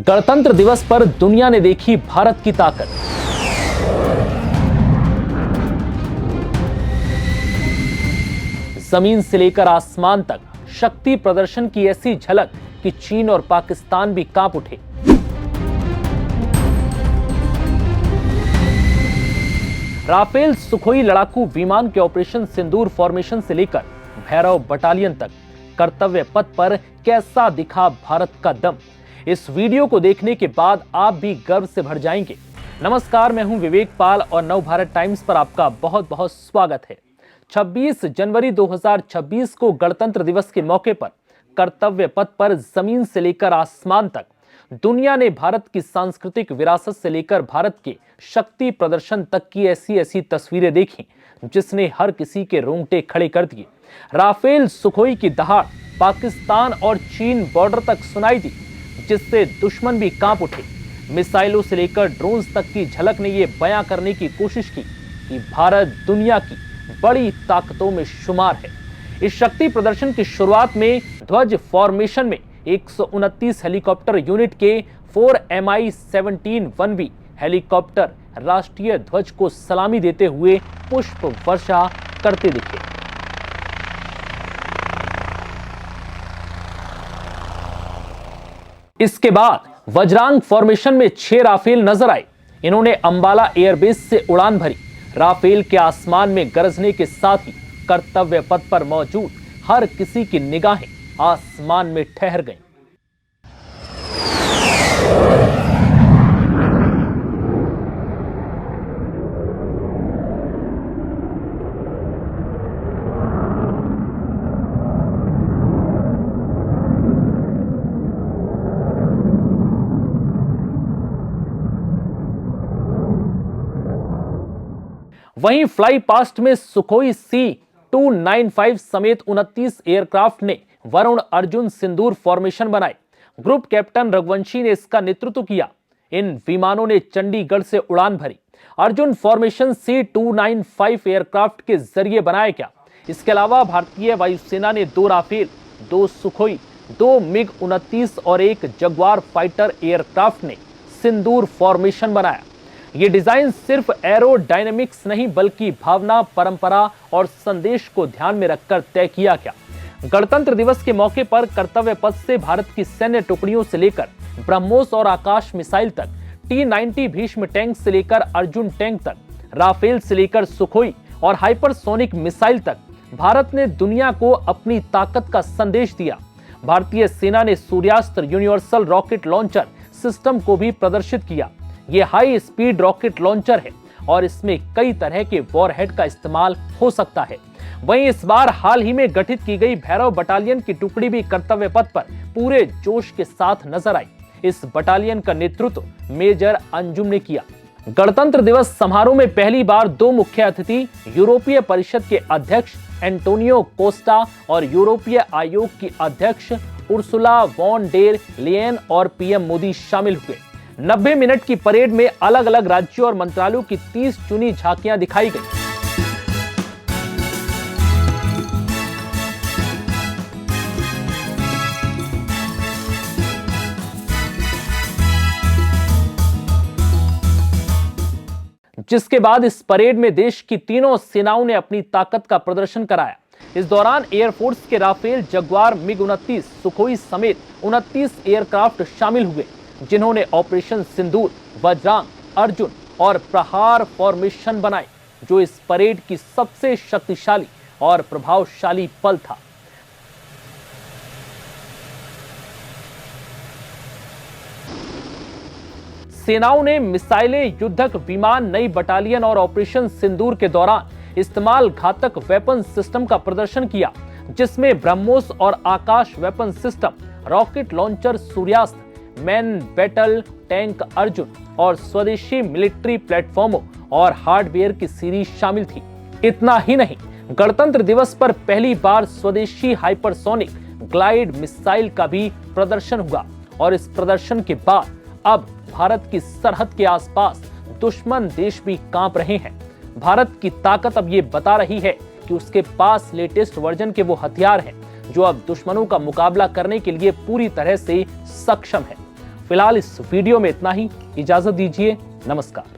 गणतंत्र दिवस पर दुनिया ने देखी भारत की ताकत। जमीन से लेकर आसमान तक शक्ति प्रदर्शन की ऐसी झलक कि चीन और पाकिस्तान भी कांप उठे। राफेल सुखोई लड़ाकू विमान के ऑपरेशन सिंदूर फॉर्मेशन से लेकर भैरव बटालियन तक कर्तव्य पथ पर कैसा दिखा भारत का दम, इस वीडियो को देखने के बाद आप भी गर्व से भर जाएंगे। नमस्कार, मैं हूं विवेक पाल और नव भारत टाइम्स पर आपका बहुत बहुत स्वागत है। 26 जनवरी 2026 को गणतंत्र दिवस के मौके पर कर्तव्य पथ पर जमीन से लेकर आसमान तक दुनिया ने भारत की सांस्कृतिक विरासत से लेकर भारत के शक्ति प्रदर्शन तक की ऐसी तस्वीरें देखी जिसने हर किसी के रोंगटे खड़े कर दिए। राफेल सुखोई की दहाड़ पाकिस्तान और चीन बॉर्डर तक सुनाई दी, जिससे दुश्मन भी कांप उठे। मिसाइलों से लेकर ड्रोन्स तक की झलक ने यह बयां करने की कोशिश की कि भारत दुनिया की बड़ी ताकतों में शुमार है। इस शक्ति प्रदर्शन की शुरुआत में ध्वज फॉर्मेशन में 129 हेलीकॉप्टर यूनिट के 4 Mi-17 1B हेलीकॉप्टर राष्ट्रीय ध्वज को सलामी देते हुए पुष्प वर्षा करते दिखे। इसके बाद वज्रांग फॉर्मेशन में 6 राफेल नजर आए। इन्होंने अंबाला एयरबेस से उड़ान भरी। राफेल के आसमान में गरजने के साथ ही कर्तव्य पथ पर मौजूद हर किसी की निगाहें आसमान में ठहर गईं। वहीं फ्लाई पास्ट में सुखोई C-295 समेत 29 एयरक्राफ्ट ने वरुण अर्जुन सिंदूर फॉर्मेशन बनाए। ग्रुप कैप्टन रघुवंशी ने इसका नेतृत्व किया। इन विमानों ने चंडीगढ़ से उड़ान भरी। अर्जुन फॉर्मेशन C-295 एयरक्राफ्ट के जरिए बनाया गया। इसके अलावा भारतीय वायुसेना ने 2 राफेल, 2 सुखोई, 2 MiG-29 और 1 जगुआर फाइटर एयरक्राफ्ट ने सिंदूर फॉर्मेशन बनाया। ये डिजाइन सिर्फ एरोडायनेमिक्स नहीं बल्कि भावना, परंपरा और संदेश को ध्यान में रखकर तय किया गया। गणतंत्र दिवस के मौके पर कर्तव्य पथ से भारत की सैन्य टुकड़ियों से लेकर ब्रह्मोस और आकाश मिसाइल तक, T-90 भीष्म टैंक से लेकर अर्जुन टैंक तक, राफेल से लेकर सुखोई और हाइपरसोनिक मिसाइल तक भारत ने दुनिया को अपनी ताकत का संदेश दिया। भारतीय सेना ने सूर्यास्त्र यूनिवर्सल रॉकेट लॉन्चर सिस्टम को भी प्रदर्शित किया। ये हाई स्पीड रॉकेट लॉन्चर है और इसमें कई तरह के वॉरहेड का इस्तेमाल हो सकता है। वहीं इस बार हाल ही में गठित की गई भैरव बटालियन की टुकड़ी भी कर्तव्य पथ पर पूरे जोश के साथ नजर आई। इस बटालियन का नेतृत्व मेजर अंजुम ने किया। गणतंत्र दिवस समारोह में पहली बार 2 मुख्य अतिथि यूरोपीय परिषद के अध्यक्ष एंटोनियो कोस्टा और यूरोपीय आयोग की अध्यक्ष उर्सुला वॉन डेर लेयन और पीएम मोदी शामिल हुए। 90 मिनट की परेड में अलग अलग राज्यों और मंत्रालयों की 30 चुनी झांकियां दिखाई गई। जिसके बाद इस परेड में देश की तीनों सेनाओं ने अपनी ताकत का प्रदर्शन कराया। इस दौरान एयरफोर्स के राफेल, जगुआर, MiG-29, सुखोई समेत 29 एयरक्राफ्ट शामिल हुए, जिन्होंने ऑपरेशन सिंदूर, वज्रांग, अर्जुन और प्रहार फॉर्मेशन बनाए, जो इस परेड की सबसे शक्तिशाली और प्रभावशाली पल था। सेनाओं ने मिसाइलें, युद्धक विमान, नई बटालियन और ऑपरेशन सिंदूर के दौरान इस्तेमाल घातक वेपन सिस्टम का प्रदर्शन किया, जिसमें ब्रह्मोस और Akash weapon system, rocket launcher Suryastra, main battle tank Arjun और स्वदेशी मिलिट्री प्लेटफॉर्मों और हार्डवेयर की सीरीज शामिल थी। इतना ही नहीं, गणतंत्र दिवस पर पहली बार स्वदेशी हाइपरसोनिक ग्लाइड मिसाइल का भी प्रदर्शन हुआ और इस प्रदर्शन के बाद अब भारत की सरहद के आसपास दुश्मन देश भी कांप रहे हैं। भारत की ताकत अब ये बता रही है कि उसके पास लेटेस्ट वर्जन के वो हथियार हैं जो अब दुश्मनों का मुकाबला करने के लिए पूरी तरह से सक्षम है। फिलहाल इस वीडियो में इतना ही। इजाजत दीजिए, नमस्कार।